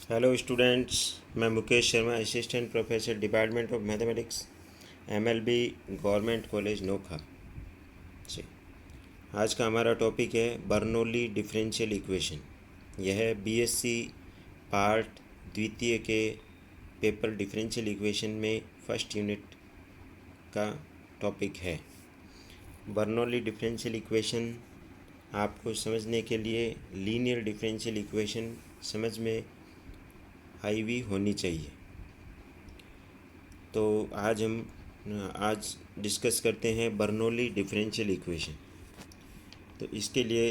Hello students, मैं Mukesh Sharma, assistant professor department of mathematics, MLB, government college Nokha जी। आज का हमारा टॉपिक है बर्नौली डिफरेंशियल इक्वेशन। यह बीएससी पार्ट द्वितीय के पेपर डिफरेंशियल इक्वेशन में फर्स्ट यूनिट का टॉपिक है। बर्नौली डिफरेंशियल इक्वेशन आपको समझने के लिए लीनियर डिफरेंशियल इक्वेशन समझ में आई हुई होनी चाहिए। तो आज डिस्कस करते हैं बर्नौली डिफरेंशियल इक्वेशन। तो इसके लिए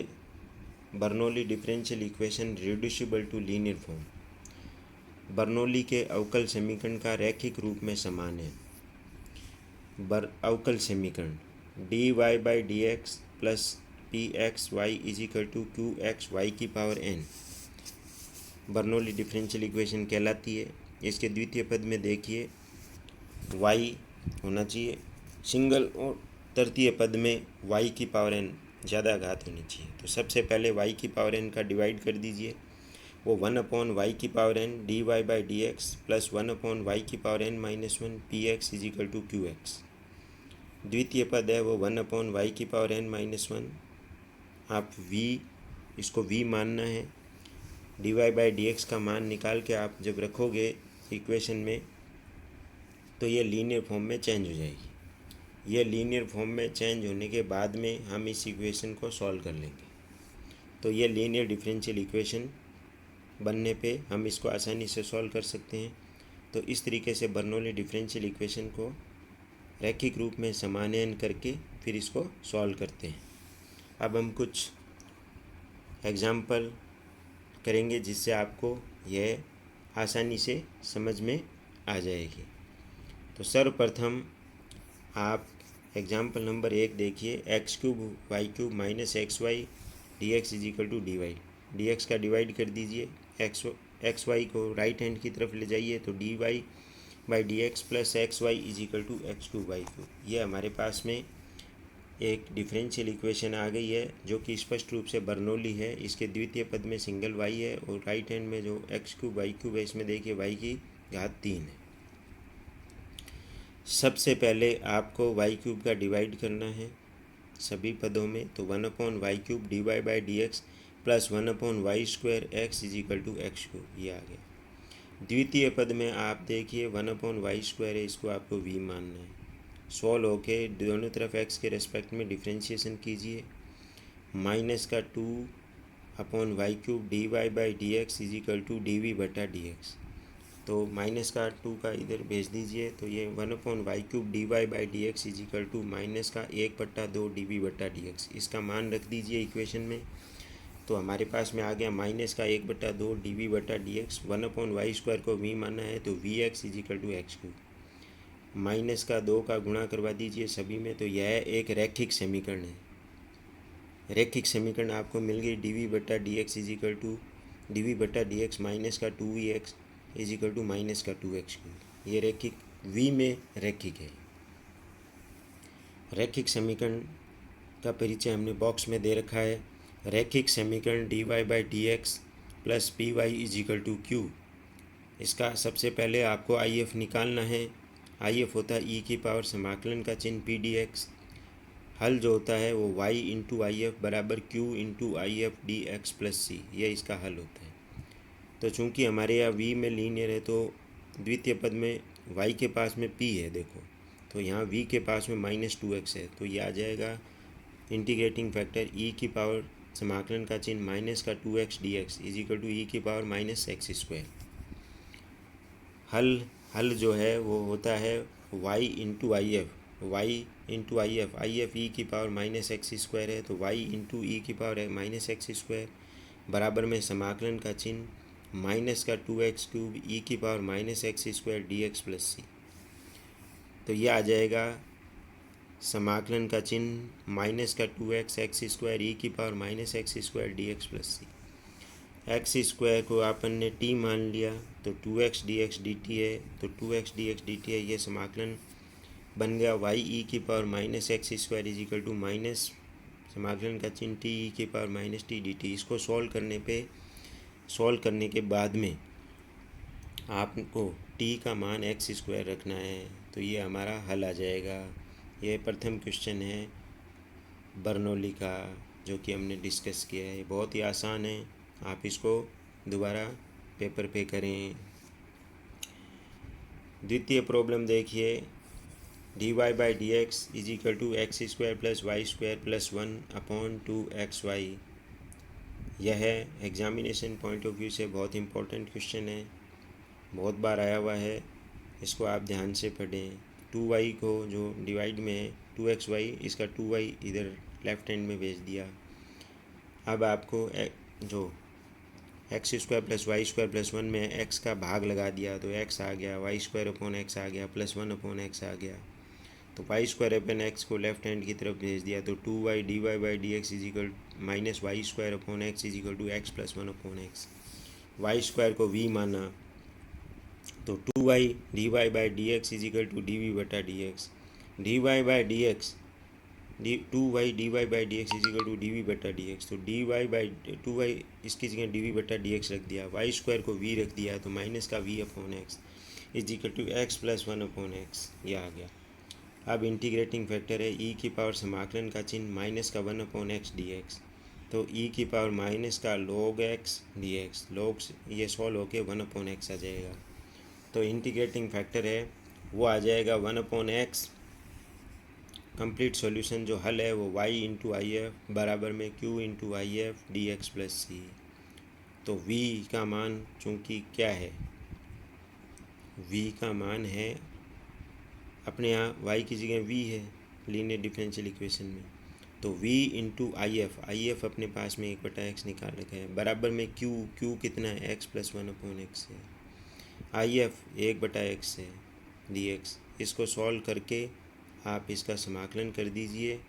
Bernoulli differential equation reducible to linear form. Bernoulli के अवकल समीकरण का रैखिक रूप में समान है। अवकल समीकरण dy by D x plus p x Y is equal to Q x y की power n Bernoulli differential equation कहलाती है। इसके द्वितीय पद में देखिए y होना चाहिए सिंगल, और तृतीय पद में y की पावर n ज़्यादा घात होनी चाहिए। तो सबसे पहले y की पावर n का डिवाइड कर दीजिए, वो 1/y की power n dy by D x plus 1/y की power n minus 1 P X is equal to Q X. द्वितीय पद है वो 1/y की पावर n माइनस 1। आप इसको v मानना है। dy बाई डी एक्स का मान निकाल के आप जब रखोगे इक्वेशन में तो ये लीनियर फॉर्म में चेंज हो जाएगी। ये लीनियर फॉर्म में चेंज होने के बाद में हम इस इक्वेशन को सॉल्व कर लेंगे। तो ये लीनियर डिफरेंशियल इक्वेशन बनने पे हम इसको आसानी से सॉल्व कर सकते हैं। तो इस तरीके से बर्नौली डिफरेंशियल इक्वेशन को रैखिक रूप में समानयन करके फिर इसको सॉल्व करते हैं। अब हम कुछ एग्जाम्पल करेंगे जिससे आपको यह आसानी से समझ में आ जाएगी। तो सर्वप्रथम आप एग्जाम्पल नंबर 1 देखिए। X cube Y cube minus X Y D x is equal to D Y. D X का डिवाइड कर दीजिए, एक्स वाई को राइट हैंड की तरफ ले जाइए तो D Y by D x plus X Y is equal to X cube Y cube. ये हमारे पास में एक डिफरेंशियल इक्वेशन आ गई है जो कि स्पष्ट रूप से बर्नौली है। इसके द्वितीय पद में सिंगल वाई है और राइट हैंड में जो एक्स क्यूब वाई क्यूब है इसमें देखिए वाई की घात 3 है। सबसे पहले आपको वाई क्यूब का डिवाइड करना है सभी पदों में। तो 1/y cube D Y by D x plus 1/y square X is equal to X cube, ये आ गया। द्वितीय पद में आप देखिए 1/y स्क्वायर है, इसको आपको v मानना है। सॉल्व होके दोनों तरफ x के रेस्पेक्ट में डिफ्रेंशिएशन कीजिए। माइनस का 2/y cube D Y by D x is equal to D we बटा डी एक्स। तो माइनस का 2 का इधर भेज दीजिए तो ये 1/y cube D Y by D x is equal to minus का 1/2 डी वी बटा डी एक्स। इसका मान रख दीजिए इक्वेशन में। तो हमारे पास में आ गया माइनस का 1/2 डी वी बटा डी एक्स। 1/y स्क्वायर को v माना है तो V X is equal to X cube. Minus का 2 का गुणा करवा दीजिए सभी में। तो यह एक रैखिक समीकरण है। रैखिक समीकरण आपको मिल गई डी वी बटा D x is equal to D we बटा डी एक्स माइनस का 2vx is equal to minus का 2x क्यूब। ये रैखिक v में रैखिक है। रैखिक समीकरण का परिचय हमने बॉक्स में दे रखा है। रैखिक समीकरण D Y by D x plus P Y is equal to Q. इसका सबसे पहले आपको आई एफ निकालना है। आई एफ होता है ई की पावर समाकलन का चिन्ह पी डी एक्स। हल जो होता है वो y इंटू आई एफ बराबर q into I F D x plus c, ये इसका हल होता है। तो चूंकि हमारे यहाँ v में लीनियर है तो द्वितीय पद में y के पास में p है देखो, तो यहाँ v के पास में -2x है। तो ये आ जाएगा इंटीग्रेटिंग फैक्टर e की पावर समाकलन का चिन्ह माइनस का 2x dx is equal to e की पावर माइनस एक्स स्क्वायर। हल जो है वो होता है y into I F. Y into I F E की पावर माइनस एक्स स्क्वायर है तो y इंटू ई की पावर माइनस एक्स स्क्वायर बराबर में समाकलन का चिन्ह माइनस का 2x क्यूब ई की power minus x square d x plus c. तो ये आ जाएगा समाकलन का चिन्ह माइनस का 2x एक्स स्क्वायर ई की power minus x square d x plus c. X square को अपन ने टी मान लिया तो 2x dx dt है, तो 2x dx dt है। ये समाकलन बन गया y ई की power minus x square is equal to minus समाकलन का चिन्ह t ई की power minus T D T. इसको सॉल्व करने के बाद में आपको टी का मान एक्स स्क्वायर रखना है, तो ये हमारा हल आ जाएगा। ये प्रथम क्वेश्चन है बर्नौली का, जो कि हमने डिस्कस किया है। बहुत ही आसान है, आप इसको दोबारा पेपर पे करें। द्वितीय प्रॉब्लम देखिए, D Y by D x is equal to X square plus Y square plus 1/2xy। यह एग्जामिनेशन पॉइंट ऑफ व्यू से बहुत इंपॉर्टेंट क्वेश्चन है, बहुत बार आया हुआ है, इसको आप ध्यान से पढ़ें। 2y को जो डिवाइड में है 2xy, इसका 2y इधर लेफ्ट हैंड में भेज दिया। अब आपको जो X square plus Y square plus 1 में x का भाग लगा दिया, तो x आ गया, वाई स्क्वायर अपॉन एक्स आ गया, प्लस 1/x आ गया। तो वाई स्क्वायर अपॉन एक्स को लेफ्ट हैंड की तरफ भेज दिया, तो 2y D Y by D x is equal minus y square upon x is equal to x plus 1/x। Y square को v माना, तो 2y D Y by D x is equal to D we बटा D x. D Y by D x 2y D Y by D x is equal to D we बटा D X. तो D Y by 2y इसकी जगह D we बटा D X रख दिया, Y square को v रख दिया, तो माइनस का v upon x is equal to x plus 1/x। ये आ गया। अब इंटीग्रेटिंग फैक्टर है e की पावर समाकलन का चिन्ह माइनस का 1/x dx, तो e की पावर माइनस का log x dx, log ये सॉल्व होके 1/x आ जाएगा। तो इंटीग्रेटिंग फैक्टर है वो आ जाएगा 1/x। कंप्लीट सॉल्यूशन जो हल है वो y इंटू आई एफ बराबर में q into I F D x plus c. तो v का मान चूँकि क्या है, v का मान है अपने यहाँ y की जगह v है लीनियर डिफरेंशियल इक्वेशन में, तो v इंटू आई एफ अपने पास में 1/x निकाल रखा है, बराबर में q कितना है x प्लस 1/x है, आई एफ 1/x है dx। इसको सॉल्व करके आप इसका समाकलन कर दीजिए,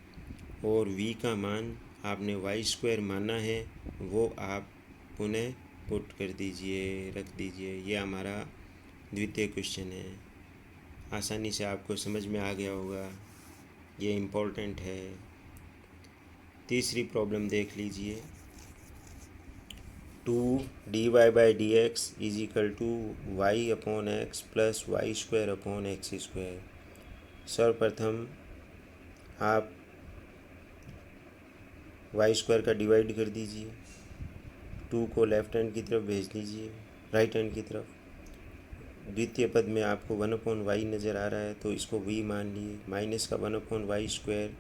और v का मान आपने वाई स्क्वायर माना है वो आप पुनः पुट कर दीजिए, रख दीजिए। ये हमारा द्वितीय क्वेश्चन है, आसानी से आपको समझ में आ गया होगा, ये इम्पोर्टेंट है। तीसरी प्रॉब्लम देख लीजिए, 2 D Y by D x is equal to Y upon X plus Y square upon X square. सर्वप्रथम आप वाई स्क्वायर का डिवाइड कर दीजिए, 2 को लेफ्ट हैंड की तरफ भेज दीजिए, राइट हैंड की तरफ। द्वितीय पद में आपको 1/y नज़र आ रहा है, तो इसको v मान लिए, माइनस का 1/y square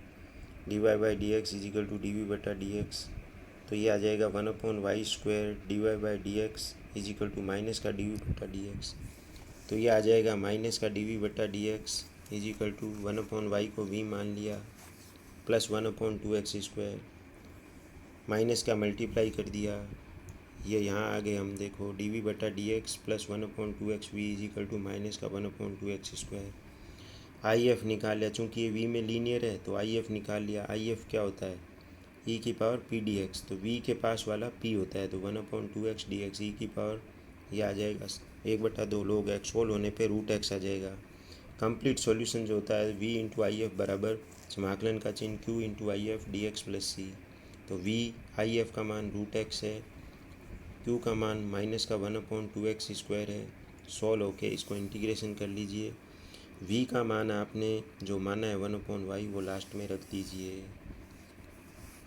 D Y by D x is equal to D we बटा डी एक्स। तो ये आ जाएगा 1/y square D Y by D x is equal to minus का डी वी बटा डी एक्स। तो ये आ जाएगा माइनस का डी वी बटा D x is equal to 1/y को v मान लिया, प्लस 1/2x स्क्वायर, माइनस का मल्टीप्लाई कर दिया, ये यहाँ आ गए हम, देखो डी वी बटा D x plus 1/2x v is equal to minus का 1/2x स्क्वायर। आई एफ निकाल लिया, चूँकि ये v में लीनियर है तो आई एफ निकाल लिया। आई एफ क्या होता है, e की पावर पी डी एक्स, तो v के पास वाला p होता है, तो 1/2x डी एक्स, ई की पावर ये आ जाएगा 1/2 log x, होल होने पे √x आ जाएगा। कंप्लीट सॉल्यूशन जो होता है v इंटू आई एफ बराबर समाकलन का चिन्ह q into I F D x plus c. तो v आई एफ का मान √x है, q का मान माइनस का 1/2x स्क्वायर है। सॉल्व होके इसको इंटीग्रेशन कर लीजिए, v का मान आपने जो माना है 1/y वो लास्ट में रख दीजिए।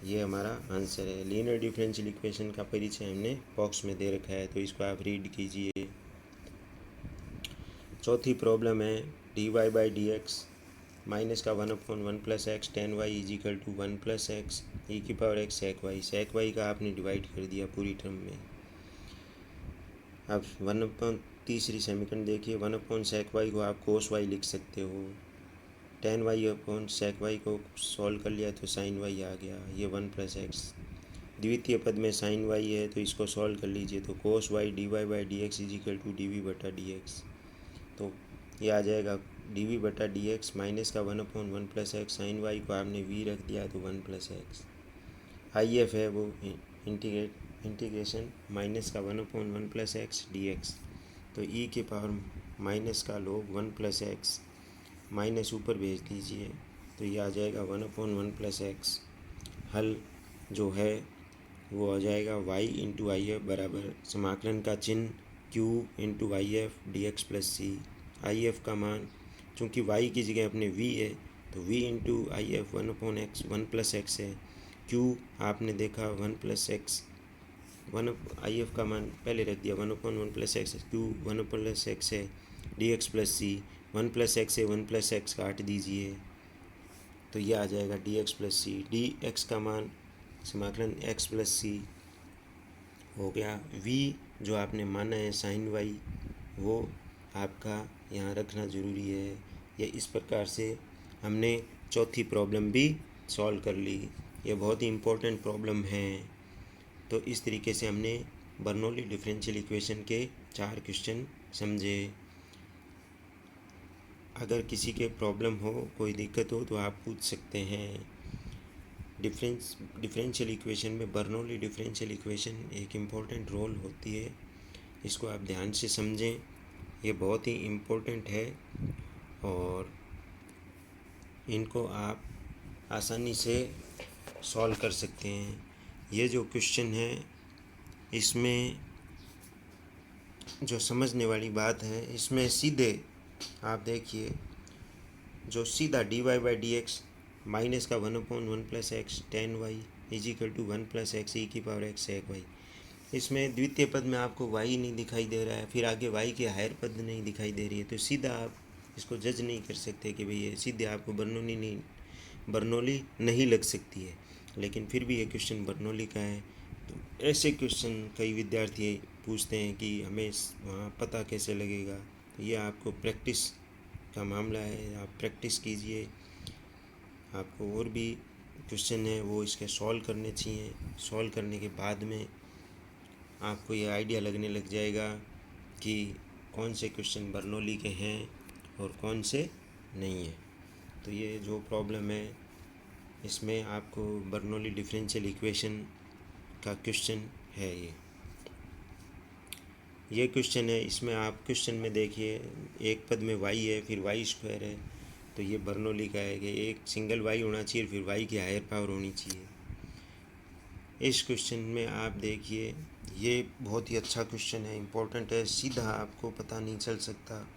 ये हमारा आंसर है। लीनियर डिफरेंशियल इक्वेशन का परिचय हमने बॉक्स में दे रखा है, तो इसको आप रीड कीजिए। चौथी प्रॉब्लम है d Y by D x minus का 1/1 plus x tan y is equal to 1 plus x e की पावर एक्स सेक वाई का आपने डिवाइड कर दिया पूरी टर्म में। अब 1/, तीसरी समीकरण देखिए, 1/sec y को आप cos y लिख सकते हो, tan y upon sec y को सॉल्व कर लिया तो sin y आ गया, ये 1 प्लस एक्स। द्वितीय पद में sin y है तो इसको सॉल्व कर लीजिए, तो cos y D Y by D x is equal to D we बटा डी एक्स। तो ये आ जाएगा डी वी बटा डी एक्स माइनस का 1/1 प्लस एक्स, साइन वाई को आपने v रख दिया तो 1 प्लस एक्स। आई एफ है वो इंटीग्रेशन माइनस का 1/1 प्लस एक्स डी एक्स, तो e की पावर माइनस का log 1 प्लस एक्स, माइनस ऊपर भेज दीजिए, तो ये आ जाएगा 1/1 प्लस एक्स। हल जो है वो आ जाएगा y इंटू आई एफ बराबर समाकलन का चिन्ह Q into I F D x plus C. I F का मान चूँकि वाई की जगह अपने वी है तो we into I F 1/x 1+x है। क्यू आपने देखा 1+x, आई एफ का मान पहले रख दिया 1/1+x, क्यू 1+x है। डी एक्स प्लस सी 1+x से 1+x काट दीजिए तो ये आ जाएगा डी एक्स प्लस सी। डी एक्स का मान समाकलन एक्स प्लस सी हो गया। वी जो आपने माना है साइन वाई वो आपका यहाँ रखना ज़रूरी है। या इस प्रकार से हमने चौथी प्रॉब्लम भी सॉल्व कर ली। ये बहुत ही इम्पोर्टेंट प्रॉब्लम है। तो इस तरीके से हमने बर्नौली डिफरेंशियल इक्वेशन के 4 क्वेश्चन समझे। अगर किसी के प्रॉब्लम हो, कोई दिक्कत हो तो आप पूछ सकते हैं। डिफरेंशियल इक्वेशन में बर्नौली डिफरेंशियल इक्वेशन एक इम्पॉर्टेंट रोल होती है। इसको आप ध्यान से समझें, ये बहुत ही इम्पोर्टेंट है और इनको आप आसानी से सॉल्व कर सकते हैं। ये जो क्वेश्चन है इसमें जो समझने वाली बात है, इसमें सीधे आप देखिए जो सीधा D Y by D x minus का 1/1+x tan y is equal to 1+x e की पावर x sec y। इसमें द्वितीय पद में आपको y नहीं दिखाई दे रहा है, फिर आगे y के हायर पद नहीं दिखाई दे रही है, तो सीधा आप इसको जज नहीं कर सकते कि भाई ये सीधे आपको बर्नौली नहीं लग सकती है। लेकिन फिर भी ये क्वेश्चन बर्नौली का है। तो ऐसे क्वेश्चन कई विद्यार्थी पूछते हैं कि हमें वहाँ पता कैसे लगेगा। तो ये आपको प्रैक्टिस का मामला है, आप प्रैक्टिस कीजिए। आपको और भी क्वेश्चन है वो इसके सॉल्व करने चाहिए। सॉल्व करने के बाद में आपको ये आइडिया लगने लग जाएगा कि कौन से क्वेश्चन बर्नौली के हैं और कौन से नहीं हैं। तो ये जो प्रॉब्लम है इसमें आपको बर्नौली डिफरेंशियल इक्वेशन का क्वेश्चन है। ये क्वेश्चन है। इसमें आप क्वेश्चन में देखिए एक पद में y है, फिर y² है, तो ये बर्नौली का है कि एक सिंगल y होना चाहिए, फिर y की हायर पावर होनी चाहिए। इस क्वेश्चन में आप देखिए ये बहुत ही अच्छा क्वेश्चन है, इम्पोर्टेंट है, सीधा आपको पता नहीं चल सकता,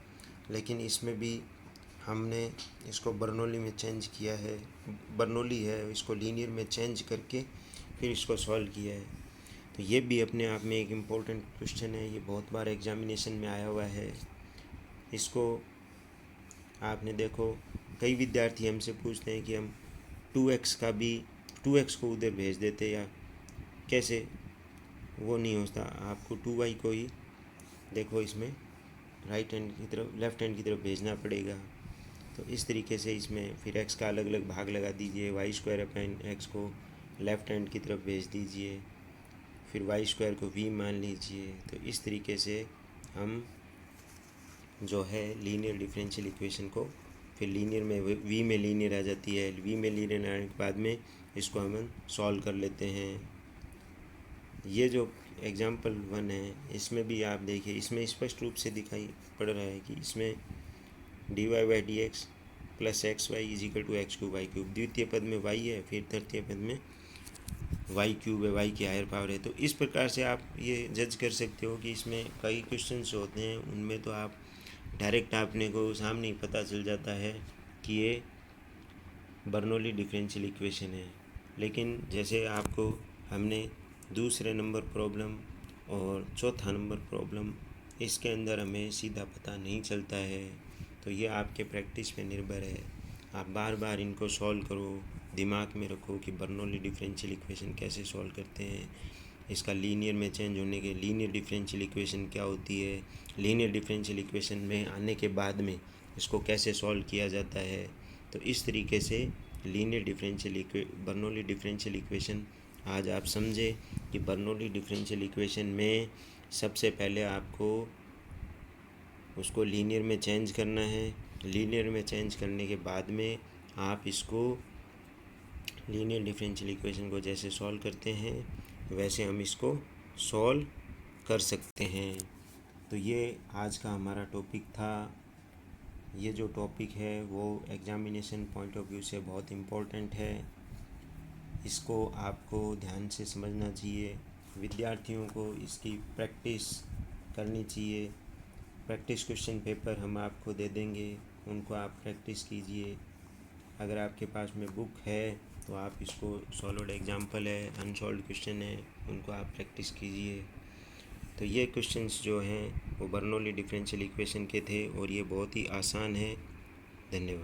लेकिन इसमें भी हमने इसको बर्नौली में चेंज किया है। बर्नौली है, इसको लीनियर में चेंज करके फिर इसको सॉल्व किया है। तो ये भी अपने आप में एक इम्पोर्टेंट क्वेश्चन है। ये बहुत बार एग्जामिनेशन में आया हुआ है। इसको आपने देखो कई विद्यार्थी हमसे पूछते हैं कि हम 2x का भी 2x को उधर भेज देते या कैसे, वो नहीं होता। आपको 2y को ही देखो इसमें राइट हैंड की तरफ, लेफ़्ट हैंड की तरफ भेजना पड़ेगा। तो इस तरीके से इसमें फिर x का अलग अलग भाग लगा दीजिए, y² को लेफ़्ट हैंड की तरफ भेज दीजिए, फिर y² को v मान लीजिए। तो इस तरीके से हम जो है लीनियर डिफरेंशियल इक्वेशन को फिर लीनियर में v में लीनियर आ जाती है। v में लीनियर आने के बाद में इसको हम सॉल्व कर लेते हैं। ये जो एग्जाम्पल 1 है इसमें भी आप देखिए, इसमें स्पष्ट रूप से दिखाई पड़ रहा है कि इसमें D Y by D x plus X Y is equal to x³ द्वितीय पद में y है, फिर तृतीय पद में y³ है, y की हायर पावर है। तो इस प्रकार से आप ये जज कर सकते हो कि इसमें कई क्वेश्चंस होते हैं, उनमें तो आप डायरेक्ट आपने को सामने ही पता चल जाता है कि ये बर्नौली डिफरेंशियल इक्वेशन है। लेकिन जैसे आपको हमने दूसरे नंबर प्रॉब्लम और चौथा नंबर प्रॉब्लम, इसके अंदर हमें सीधा पता नहीं चलता है। तो ये आपके प्रैक्टिस पे निर्भर है। आप बार बार इनको सॉल्व करो, दिमाग में रखो कि बर्नौली डिफरेंशियल इक्वेशन कैसे सॉल्व करते हैं, इसका लीनियर में चेंज होने के लीनियर डिफरेंशियल इक्वेशन क्या होती है, लीनियर डिफरेंशियल इक्वेशन में आने के बाद में इसको कैसे सॉल्व किया जाता है। तो इस तरीके से बर्नौली डिफरेंशियल इक्वेशन आज आप समझे कि बर्नौली डिफरेंशियल इक्वेशन में सबसे पहले आपको उसको लीनियर में चेंज करना है। लीनियर में चेंज करने के बाद में आप इसको लीनियर डिफरेंशियल इक्वेशन को जैसे सॉल्व करते हैं वैसे हम इसको सॉल्व कर सकते हैं। तो ये आज का हमारा टॉपिक था। ये जो टॉपिक है वो एग्जामिनेशन पॉइंट ऑफ व्यू से बहुत इम्पोर्टेंट है। इसको आपको ध्यान से समझना चाहिए। विद्यार्थियों को इसकी प्रैक्टिस करनी चाहिए। प्रैक्टिस क्वेश्चन पेपर हम आपको दे देंगे, उनको आप प्रैक्टिस कीजिए। अगर आपके पास में बुक है तो आप इसको सॉल्व्ड एग्जाम्पल है, अनसॉल्व्ड क्वेश्चन है, उनको आप प्रैक्टिस कीजिए। तो ये क्वेश्चंस जो हैं वो बर्नौली डिफरेंशियल इक्वेशन के थे और ये बहुत ही आसान है। धन्यवाद।